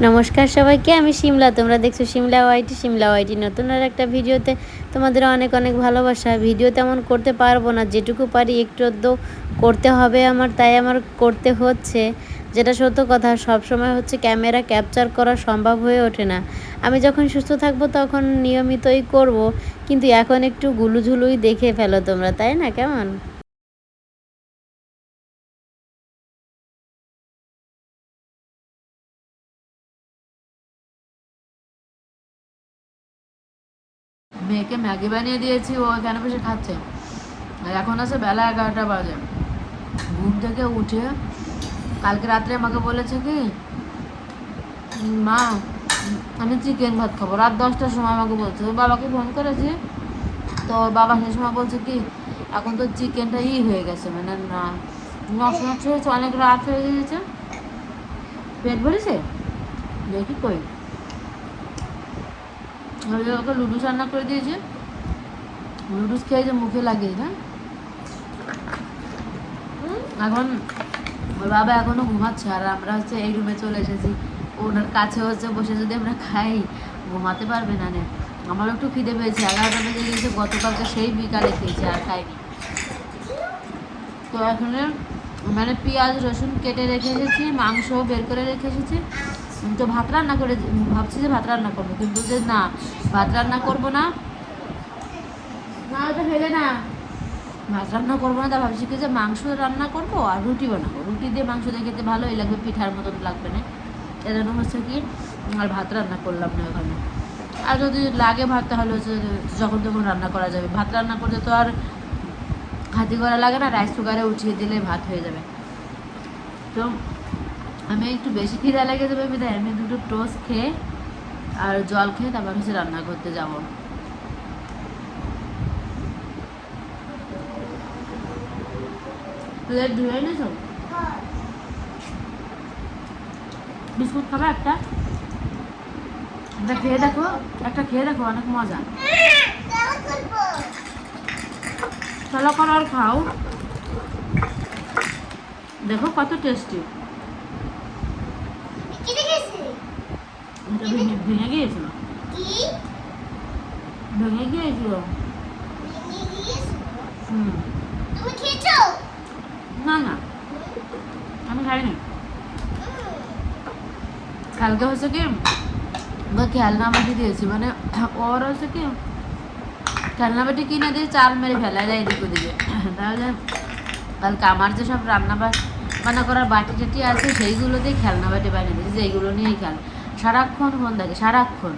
নমস্কার সবাইকে, আমি শিমলা। তোমরা দেখছো শিমলা ওয়াইটি নতুন আর একটা ভিডিওতে তোমাদের অনেক অনেক ভালোবাসা। ভিডিও তেমন করতে পারবো না, যেটুকু পারি একটু আধটু করতে হবে আমার, তাই আমার করতে হচ্ছে। যেটা সত্য কথা, সব সময় হচ্ছে ক্যামেরা ক্যাপচার করা সম্ভব হয়ে ওঠে না। আমি যখন সুস্থ থাকবো তখন নিয়মিতই করব, কিন্তু এখন একটু গুলুঝুলুই দেখে ফেলো তোমরা, তাই না? কেমন মেয়েকে ম্যাগি বানিয়ে দিয়েছি, ও এখানে বসে খাচ্ছে। আর এখন আছে বেলা 11টা বাজে। ঘুম থেকে উঠে কালকে রাত্রে আমাকে বলেছে কি, মা আমি চিকেন ভাত খাবো। রাত 10টার সময় আমাকে বলছে। ওর বাবাকে ফোন করেছি, তো ওর বাবা সেই সময় বলছে কি, এখন তো চিকেনটা হয়ে গেছে, মানে না নষ্ট নষ্ট হয়েছে, অনেক রাত হয়ে গেছে। পেট ভরেছে দেখি কই। ওকে লুডুস রান্না করে দিয়েছে, লুডুস খেয়ে যে মুখে লাগিয়ে না। এখন ওর বাবা এখনো ঘুমাচ্ছে, আর আমরা হচ্ছে এই রুমে চলে এসেছি। ওনার কাছে হচ্ছে বসে যদি আমরা খাই, ঘুমাতে পারবে না। আমারও একটু খিদে পেয়েছে, 11টা বেজে গেছে। গতকালকে সেই বিকালে খেয়েছি, আর খাইনি। তো এখানে মানে পেঁয়াজ রসুন কেটে রেখে এসেছি, মাংসও বের করে রেখে এসেছি। তো ভাত রান্না করে ভাবছি যে ভাত রান্না করবো, কিন্তু যে না, ভাত রান্না করবো না, না ওটা ফেলে না, ভাত রান্না করবো না। তা ভাবছি কি যে মাংস রান্না করবো আর রুটি বানাবো। রুটি দিয়ে মাংস দিয়ে খেতে ভালোই লাগবে, পিঠার মতন লাগবে না। এজন্য হচ্ছে কি আর ভাত রান্না করলাম না ওখানে। আর যদি লাগে ভাত, তাহলে হচ্ছে যখন তখন রান্না করা যাবে। ভাত রান্না করতে তো আর হাতি করা লাগে না, রাইস কুকারে উঠিয়ে দিলে ভাত হয়ে যাবে। তো আমি একটু বেশি খিদা লেগে যাবে বিধায় আমি দুটো টোস্ট খেয়ে আর জল খেয়ে তারপর হচ্ছে রান্না করতে যাবো। প্লেট ধুয়ে নিয়েছো? বিস্কুট খাবে একটা? একটা খেয়ে দেখো, একটা খেয়ে দেখো, অনেক মজা। চলো করো আর খাও, দেখো কত টেস্টি। ভেঙে গিয়েছিল, ভেঙে গিয়েছিল। হুম, না না, আমি খাইনি। কালকে হচ্ছে কি খেলনা বাটি দিয়েছি, মানে ওর হচ্ছে কি খেলনা বাটি কিনে দিয়ে চাল মেরে ফেলা যায় এদিক ওদিকে। তাহলে কালকে আমার যে সব বান্না করার বাটি টাটি আছে, সেইগুলো দিয়ে খেলনা বাটি বানিয়ে দিয়েছি, এইগুলো নিয়েই খেল। সারাক্ষণ ফোন দেখে, সারাক্ষণ।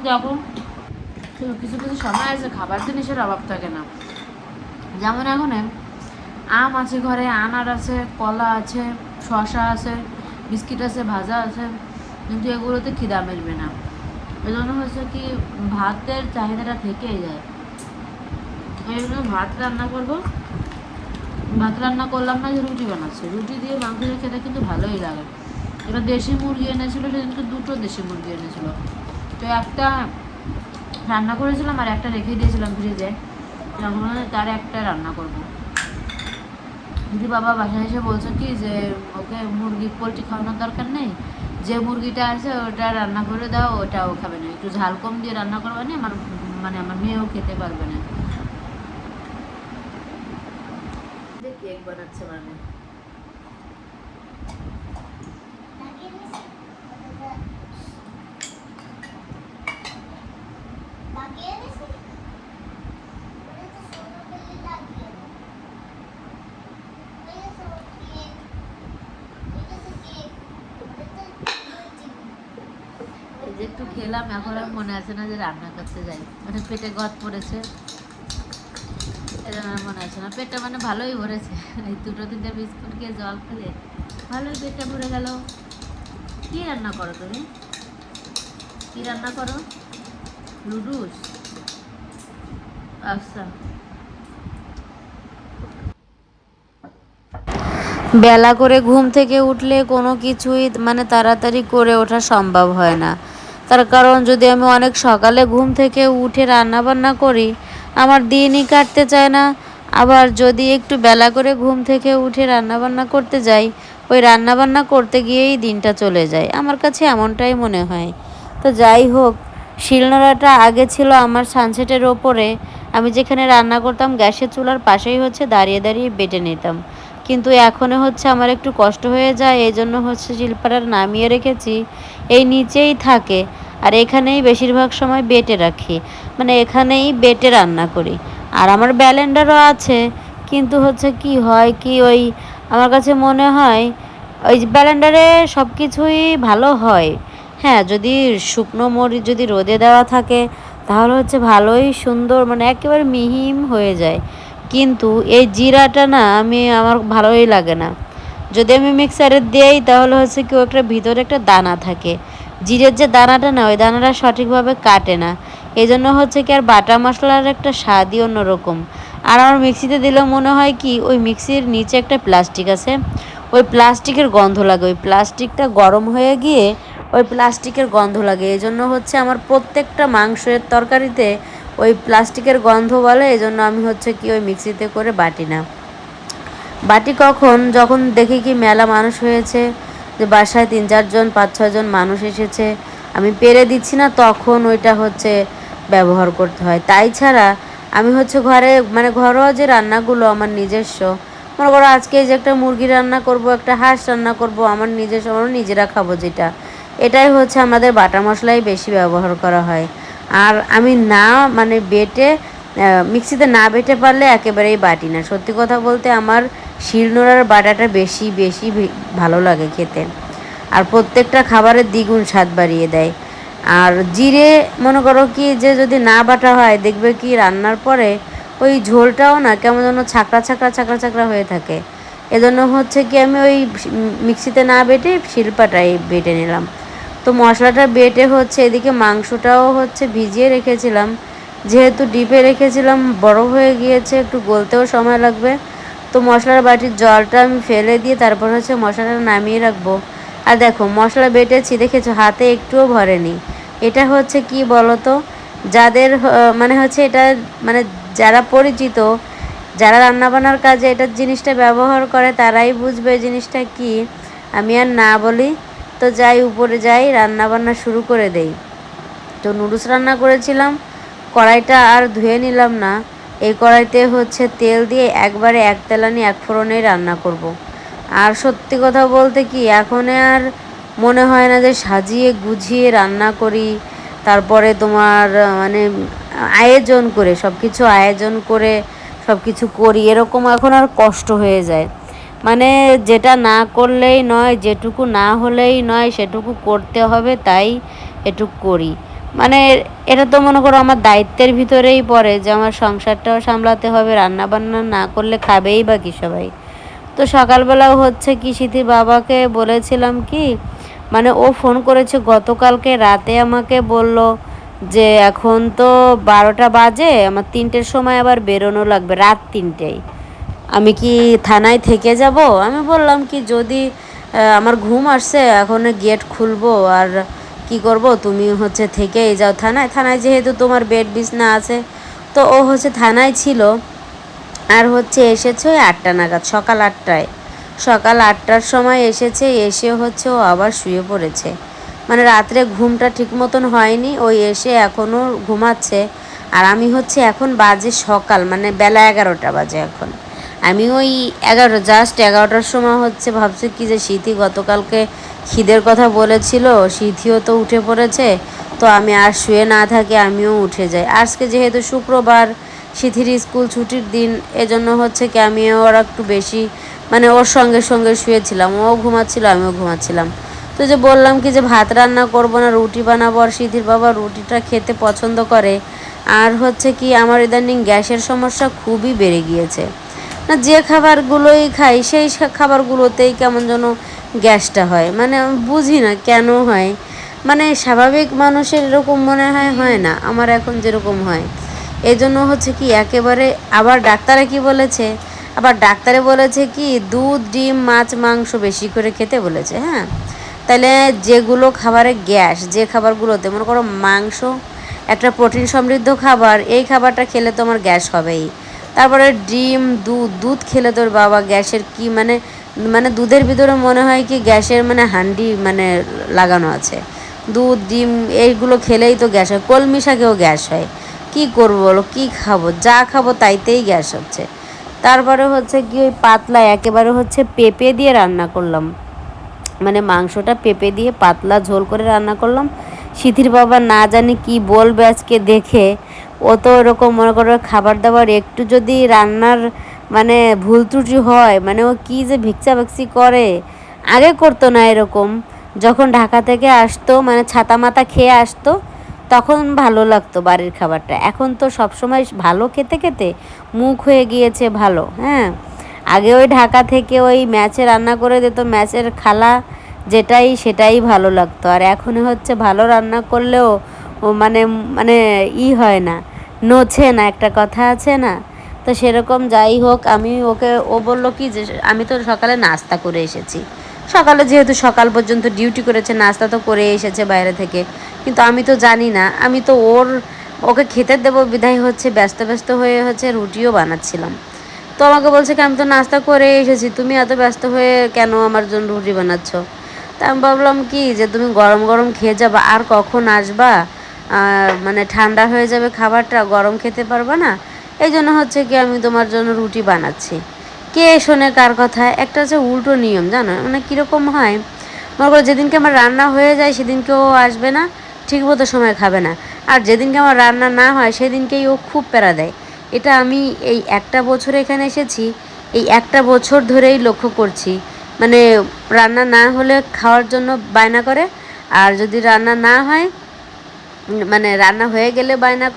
যখন কিছু কিছু সময় আছে খাবার জিনিসের অভাব থাকে না। যেমন এখন আম আছে ঘরে, আনার আছে, কলা আছে, শশা আছে, বিস্কিট আছে, ভাজা আছে, কিন্তু এগুলোতে খিদা মিলবে না। এই জন্য হচ্ছে কি ভাতের চাহিদাটা থেকেই যায়। এই জন্য ভাত রান্না করবো। ভাত রান্না করলাম না, যে রুটি বানাচ্ছি। রুটি দিয়ে মাংস দিয়ে খেতে কিন্তু ভালোই লাগে। এবার দেশি মুরগি এনেছিলো, সেদিনকে দুটো দেশি মুরগি এনেছিলো। তো একটা রান্না করেছিলাম আর একটা রেখে দিয়েছিলাম ফ্রিজে, তার একটা রান্না করবো। যদি বাবা বাসায় এসে বলছে কি যে ওকে মুরগি পোলট্রি খাওয়ানোর দরকার নেই, যে মুরগিটা আছে ওটা রান্না করে দাও, ওটাও খাবে না, একটু ঝাল কম দিয়ে রান্না করবে না, আমার মেয়েও খেতে পারবে না। কেক বানাচ্ছে মানে যে একটু খেলাম, এখন আর মনে আছে না যে রান্না করতে যাই, মানে পেটে গদ পড়েছে, এজন্য আর মনে আছে না। পেটটা মানে ভালোই ভরেছে, এই দুটো তিনটে বিস্কুট খেয়ে জল খেলে ভালোই পেটটা ভরে গেল। কি রান্না করো তুমি? কি রান্না করো? লুডুস? আচ্ছা। বেলা করে ঘুম থেকে উঠলে কোনো কিছুই মানে তাড়াতাড়ি করে ওঠা সম্ভব হয় না। তার কারণ যদি আমি অনেক সকালে ঘুম থেকে উঠে রান্না বান্না করি, আমার দিনই কাটতে চায় না। আবার যদি একটু বেলা করে ঘুম থেকে উঠে রান্নাবান্না করতে যাই, ওই রান্নাবান্না করতে গিয়েই দিনটা চলে যায়, আমার কাছে এমনটাই মনে হয়। তো যাই হোক, শিলনোড়াটা আগে ছিল আমার সানসেটের ওপরে, আমি যেখানে রান্না করতাম গ্যাসের চুলার পাশেই হচ্ছে দাঁড়িয়ে দাঁড়িয়ে বেটে নিতাম। কিন্তু এখনও হচ্ছে আমার একটু কষ্ট হয়ে যায়, এই জন্য হচ্ছে শিলপাটার নামিয়ে রেখেছি, এই নিচেই থাকে। আর এখানেই বেশিরভাগ সময় বেটে রাখি, মানে এখানেই বেটে রান্না করি। আর আমার ব্যালেন্ডারও আছে, কিন্তু হচ্ছে কি হয় কি, ওই আমার কাছে মনে হয় ওই ব্যালেন্ডারে সব কিছুই ভালো হয়। হ্যাঁ, যদি শুকনো মরিচ যদি রোদে দেওয়া থাকে তাহলে হচ্ছে ভালোই সুন্দর, মানে একেবারে মিহিম হয়ে যায়। কিন্তু এই জিরাটা না আমার ভালোই লাগে না। যদি আমি মিক্সারে দিই তাহলে হচ্ছে কি একটা ভিতরে একটা দানা থাকে, জিরের যে দানাটা না, ওই দানাটা সঠিকভাবে কাটে না। এই জন্য হচ্ছে কি আর বাটা মশলার একটা স্বাদই অন্যরকম। আর আমার মিক্সিতে দিলে মনে হয় কি ওই মিক্সির নিচে একটা প্লাস্টিক আছে, ওই প্লাস্টিকের গন্ধ লাগে, ওই প্লাস্টিকটা গরম হয়ে গিয়ে ওই প্লাস্টিকের গন্ধ লাগে। এই জন্য হচ্ছে আমার প্রত্যেকটা মাংসের তরকারিতে ওই প্লাস্টিকের গন্ধ বলে, এই জন্য আমি হচ্ছে কি ওই মিক্সিতে করে বাটি না। বাটি কখন, যখন দেখি কি মেলা মানুষ হয়েছে, যে বাসায় 3-4 জন 5-6 জন মানুষ এসেছে, আমি পেরে দিচ্ছি না, তখন ওইটা হচ্ছে ব্যবহার করতে হয়। তাই ছাড়া আমি হচ্ছে ঘরে, মানে ঘরোয়া যে রান্নাগুলো আমার নিজস্ব, মনে করো আজকে যে একটা মুরগি রান্না করব, একটা হাঁস রান্না করব, আমার নিজস্ব, আমরা নিজেরা খাবো যেটা, এটাই হচ্ছে আমাদের বাটা মশলাই বেশি ব্যবহার করা হয়। আর আমি না, মানে বেটে মিক্সিতে না বেটে পারলে একেবারেই বাটি না। সত্যি কথা বলতে আমার শিলনোড়ার বাটাটা বেশি বেশি ভালো লাগে খেতে, আর প্রত্যেকটা খাবারের দ্বিগুণ স্বাদ বাড়িয়ে দেয়। আর জিরে মনে করো কি যে যদি না বাটা হয়, দেখবে কি রান্নার পরে ওই ঝোলটাও না কেমন যেন ছাকড়া ছাকড়া ছাকড়া ছাকড়া হয়ে থাকে। এজন্য হচ্ছে কি আমি ওই মিক্সিতে না বেটে শিলপাটাই বেটে নিলাম। তো মশলাটা বেটে হচ্ছে এদিকে মাংসটাও হচ্ছে ভিজিয়ে রেখেছিলাম, যেহেতু ডিপে রেখেছিলাম বড় হয়ে গিয়েছে, একটু গলতেও সময় লাগবে। তো মশলার বাটির জলটা আমি ফেলে দিয়ে তারপর হচ্ছে মশলাটা নামিয়ে রাখবো। আর দেখো মশলা বেটেছি, দেখেছো হাতে একটুও ভরেনি। এটা হচ্ছে কি বলতো, যাদের মানে হচ্ছে এটা, মানে যারা পরিচিত, যারা রান্নাবান্নার কাজে এটার জিনিসটা ব্যবহার করে তারাই বুঝবে জিনিসটা কি, আমি আর না বলি। তো যাই, উপরে যাই, রান্নাবান্না শুরু করে দেই। তো নুডলস রান্না করেছিলাম, কড়াইটা আর ধুয়ে নিলাম না, এই কড়াইতে হচ্ছে তেল দিয়ে একবারে এক তেলানি এক ফোড়নেই রান্না করব। আর সত্যি কথা বলতে কি এখন আর মনে হয় না যে সাজিয়ে গুছিয়ে রান্না করি, তারপরে তোমার মানে আয়োজন করে সব কিছু আয়োজন করে সব কিছু করি, এরকম এখন আর কষ্ট হয়ে যায়। মানে যেটা না করলেই নয়, যেটুকু না হলেই নয়, সেটুকু করতে হবে, তাই এটুকু করি। মানে এটা তো মনে করো আমার দায়িত্বের ভিতরেই পড়ে যে আমার সংসারটাও সামলাতে হবে, রান্নাবান্না না করলে খাবেই বা কি সবাই। তো সকালবেলাও হচ্ছে কি সিথির বাবাকে বলেছিলাম কি, মানে ও ফোন করেছে গতকালকে রাতে, আমাকে বলল যে এখন তো 12টা বাজে, আমার 3টের সময় আবার বেরোনো লাগবে, রাত 3টেয়, আমি কি থানায় থেকে যাব? আমি বললাম কি যদি আমার ঘুম আসছে, এখন গেট খুলবো আর কি করব, তুমি হচ্ছে থেকেই যাও থানায়, থানায় যেহেতু তোমার বেড বিছনা আছে। তো ও হচ্ছে থানায় ছিল, আর হচ্ছে এসেছে ওই 8টা নাগাদ, সকাল 8টায়, সকাল 8টার সময় এসেছে, এসে হচ্ছে ও আবার শুয়ে পড়েছে। মানে রাত্রে ঘুমটা ঠিক মতন হয়নি, ওই এসে এখনও ঘুমাচ্ছে। আর আমি হচ্ছে এখন বাজে সকাল, মানে বেলা 11টা বাজে এখন। আমি ওই 11টার সময় হচ্ছে ভাবছি কি যে সিথি গতকালকে খিদের কথা বলেছিল, সিথিও তো উঠে পড়েছে, তো আমি আর শুয়ে না থাকি, আমিও উঠে যাই। আজকে যেহেতু শুক্রবার, সিথির স্কুল ছুটির দিন, এজন্য হচ্ছে কি আমিও ওরা একটু বেশি, মানে ওর সঙ্গে সঙ্গে শুয়েছিলাম, ও ঘুমাচ্ছিল আমিও ঘুমাচ্ছিলাম। তো যে বললাম কি যে ভাত রান্না করবো না, রুটি বানাবো, আর সিথির বাবা রুটিটা খেতে পছন্দ করে। আর হচ্ছে কি আমার ইদানিং গ্যাসের সমস্যা খুবই বেড়ে গিয়েছে, না যে খাবারগুলোই খাই সেই খাবারগুলোতেই কেমন যেন গ্যাসটা হয়, মানে আমি বুঝি না কেন হয়। মানে স্বাভাবিক মানুষের এরকম মনে হয় হয় না, আমার এখন যেরকম হয়। এই জন্য হচ্ছে কি একেবারে, আবার ডাক্তারে কি বলেছে, আবার ডাক্তারে বলেছে কি দুধ ডিম মাছ মাংস বেশি করে খেতে বলেছে। হ্যাঁ, তাহলে যেগুলো খাবারে গ্যাস, যে খাবারগুলোতে মনে করো মাংস একটা প্রোটিন সমৃদ্ধ খাবার, এই খাবারটা খেলে তোমার গ্যাস হবেই। তারপরে ডিম দুধ খেলে তোর বাবা গ্যাসের কি মানে মানে দুধের ভিতরে মনে হয় কি গ্যাসের মানে হান্ডি মানে লাগানো আছে। দুধ ডিম এইগুলো খেলেই তো গ্যাস হয়, কলমি শাকেও গ্যাস হয়। কি করবো বলো, কি খাবো, যা খাবো তাইতেই গ্যাস হচ্ছে। তারপরে হচ্ছে কি ওই পাতলা একেবারে হচ্ছে পেঁপে দিয়ে রান্না করলাম, মানে মাংসটা পেঁপে দিয়ে পাতলা ঝোল করে রান্না করলাম। সিথির বাবা না জানি কি বলবে আজকে দেখে, ও তো ওরকম মনে করো খাবার দাবার একটু যদি রান্নার মানে ভুল ত্রুটি হয় মানে ও কী যে ভিক্ষা ভিক্ষি করে। আগে করতো না এরকম, যখন ঢাকা থেকে আসতো মানে ছাতা মাতা খেয়ে আসতো তখন ভালো লাগতো বাড়ির খাবারটা। এখন তো সবসময় ভালো খেতে খেতে মুখ হয়ে গিয়েছে ভালো। হ্যাঁ, আগে ওই ঢাকা থেকে ওই ম্যাচে রান্না করে দিত ম্যাচের খালা, যেটাই সেটাই ভালো লাগতো। আর এখনই হচ্ছে ভালো রান্না করলেও ও মানে মানে হয় না, নোছে না, একটা কথা আছে না। তো সেরকম যাই হোক, আমি ওকে ও বললো কি যে আমি তো সকালে নাস্তা করে এসেছি, সকালে যেহেতু সকাল পর্যন্ত ডিউটি করেছে নাস্তা তো করে এসেছে বাইরে থেকে, কিন্তু আমি তো জানি না। আমি তো ওকে খেতে দেবো বিধায় হচ্ছে ব্যস্ত ব্যস্ত হয়ে হচ্ছে রুটিও বানাচ্ছিলাম। তো আমাকে বলছে কি আমি তো নাস্তা করে এসেছি, তুমি এত ব্যস্ত হয়ে কেন আমার জন্য রুটি বানাচ্ছ। তা আমি ভাবলাম কি যে তুমি গরম গরম খেয়ে যাবা, আর কখন আসবা, মানে ঠান্ডা হয়ে যাবে খাবারটা, গরম খেতে পারবা না। এই জন্য হচ্ছে কি আমি তোমার জন্য রুটি বানাচ্ছি। কে শোনে কার কথা, একটা হচ্ছে উল্টো নিয়ম জানো, মানে কীরকম হয় মনে করো যেদিনকে আমার রান্না হয়ে যায় সেদিনকে ও আসবে না, ঠিকমতো সময় খাবে না। আর যেদিনকে আমার রান্না না হয় সেদিনকেই ও খুব প্যারা দেয়। এটা আমি এই একটা বছর এখানে এসেছি, এই একটা বছর ধরেই লক্ষ্য করছি। মানে রান্না না হলে খাওয়ার জন্য বায়না করে, আর যদি রান্না না হয় মানে রান্না হয়ে গেলে বায়না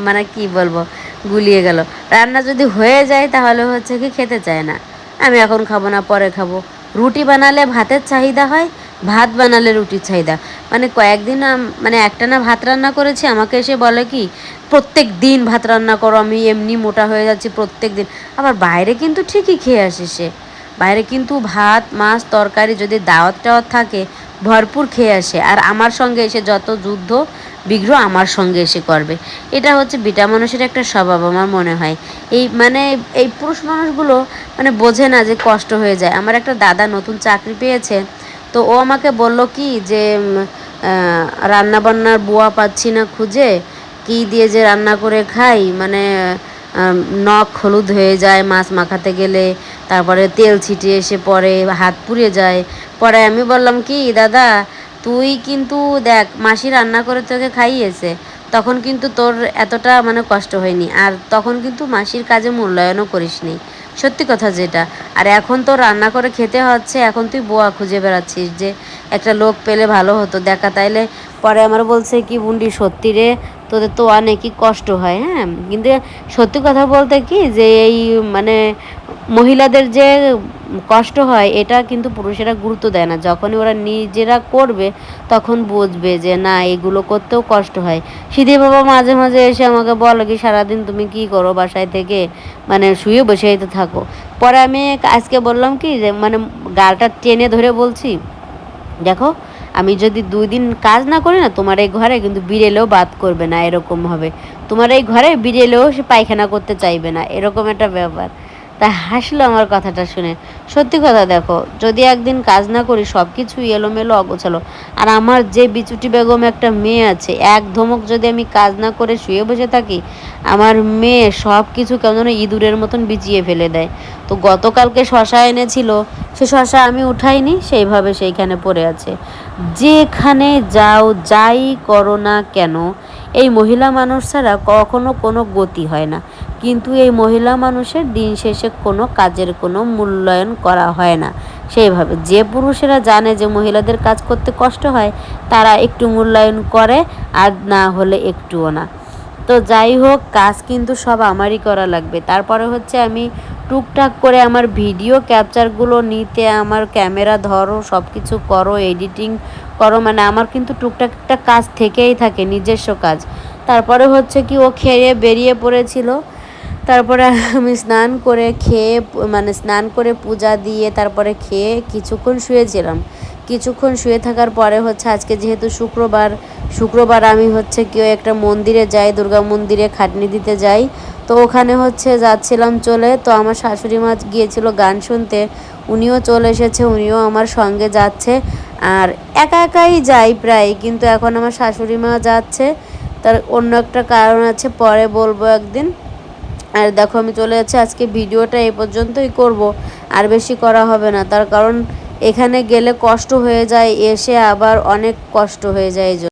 মানে কি বলবো, গুলিয়ে গেল। রান্না যদি হয়ে যায় তাহলে হচ্ছে কি খেতে চায় না, আমি এখন খাবো না পরে খাবো। রুটি বানালে ভাতের চাহিদা হয়, ভাত বানালে রুটির চাহিদা। মানে কয়েকদিন মানে একটানা ভাত রান্না করেছি, আমাকে এসে বলে কি প্রত্যেক দিন ভাত রান্না করো, আমি এমনি মোটা হয়ে যাচ্ছি প্রত্যেক দিন। আবার বাইরে কিন্তু ঠিকই খেয়ে আসে সে, বাইরে কিন্তু ভাত মাছ তরকারি যদি দাওয়াত টাওয়াত থাকে ভরপুর খেয়ে আসে, আর আমার সঙ্গে এসে যত যুদ্ধ বিগ্রহ আমার সঙ্গে এসে করবে। এটা হচ্ছে বিটা মানুষের একটা স্বভাব আমার মনে হয়। এই মানে এই পুরুষ মানুষগুলো মানে বোঝে না যে কষ্ট হয়ে যায়। আমার একটা দাদা নতুন চাকরি পেয়েছে, তো ও আমাকে বলল কি যে রান্না বান্নার বুয়া পাচ্ছি না খুঁজে, কী দিয়ে যে রান্না করে খাই, মানে নখ হলুদ হয়ে যায় মাছ মাখাতে গেলে, তারপরে তেল ছিটিয়ে এসে পরে হাত পুড়ে যায়। পরে আমি বললাম কি দাদা তুই কিন্তু দেখ মাসি রান্না করে তোকে খাইয়েছে, তখন কিন্তু তোর এতটা মানে কষ্ট হয়নি, আর তখন কিন্তু মাসির কাজে মূল্যায়নও করিসনি, সত্যি কথা যেটা। আর এখন তো রান্না করে খেতে হচ্ছে, এখন তুই বোয়া খুঁজে বেড়াচ্ছিস যে একটা লোক পেলে ভালো হতো দেখা। তাইলে পরে আমার বলছে কি বুন্ডি সত্যি রে, তোদের তো অনেকই কষ্ট হয়। হ্যাঁ, কিন্তু সত্যি কথা বলতে কি যে এই মানে মহিলাদের যে কষ্ট হয় এটা কিন্তু পুরুষেরা গুরুত্ব দেয় না। যখনই ওরা নিজেরা করবে তখন বুঝবে যে না এগুলো করতেও কষ্ট হয়। সিধি বাবা মাঝে মাঝে এসে আমাকে বলে কি সারাদিন তুমি কি করো বাসায় থেকে, মানে শুয়ে বসেই তো থাকো। পরে আমি আজকে বললাম কি যে মানে গালটা টেনে ধরে বলছি দেখো আমি যদি 2 দিন কাজ না করি না তোমার এই ঘরে কিন্তু বিড়েলেও বাদ করবে না, এরকম হবে। তোমার এই ঘরে বিড়েলেও সে পায়খানা করতে চাইবে না, এরকম একটা ব্যাপার। তা হাসলো আমার কথাটা শুনে। সত্যি কথা দেখো যদি একদিন কাজ না করি সব কিছু এলোমেলো অগোছালো। আর আমার যে বিচুটি বেগম একটা মেয়ে আছে, এক ধমক যদি আমি কাজ না করে শুয়ে বসে থাকি আমার মেয়ে সব কিছু কেমন ইঁদুরের মতন বিচিয়ে ফেলে দেয়। তো গতকালকে শশা এনেছিল, সে শশা আমি উঠাইনি, সেইভাবে সেইখানে পড়ে আছে। যেখানে যাও যাই করো না কেন এই মহিলা মানুষ ছাড়া কখনো কোনো গতি হয় না। কিন্তু এই মহিলা মানুষের দিন শেষে কোনো কাজের কোনো মূল্যায়ন করা হয় না সেইভাবে। যে পুরুষেরা জানে যে মহিলাদের কাজ করতে কষ্ট হয় তারা একটু মূল্যায়ন করে, আর না হলে একটুও না। তো যাই হোক কাজ কিন্তু সব আমারই করা লাগবে। তারপরে হচ্ছে আমি টুকটাক করে আমার ভিডিও ক্যাপচারগুলো নিতে, আমার ক্যামেরা ধরো সব কিছু করো এডিটিং করো, মানে আমার কিন্তু টুকটাক একটা কাজ থেকেই থাকে নিজস্ব কাজ। তারপরে হচ্ছে কি ও খেয়ে বেরিয়ে পড়েছিল, তারপরে আমি স্নান করে খেয়ে মানে স্নান করে পূজা দিয়ে তারপরে খেয়ে কিছুক্ষণ শুয়েছিলাম। কিছুক্ষণ শুয়ে থাকার পরে হচ্ছে আজকে যেহেতু শুক্রবার শুক্রবার আমি হচ্ছে কেউ একটা মন্দিরে যাই, দুর্গা মন্দিরে খাটনি দিতে যাই। তো ওখানে হচ্ছে যাচ্ছিলাম চলে, তো আমার শাশুড়ি মা গিয়েছিল গান শুনতে, উনিও চলে এসেছে, উনিও আমার সঙ্গে যাচ্ছে। আর একা একাই যাই প্রায়, কিন্তু এখন আমার শাশুড়ি মা যাচ্ছে, তার অন্য একটা কারণ আছে, পরে বলবো একদিন। আর দেখো আমি চলে যাচ্ছি, আজকে ভিডিওটা এই পর্যন্তই করব, আর বেশি করা হবে না, তার কারণ এখানে গেলে কষ্ট হয়ে যায়, এসে আবার অনেক কষ্ট হয়ে যায়।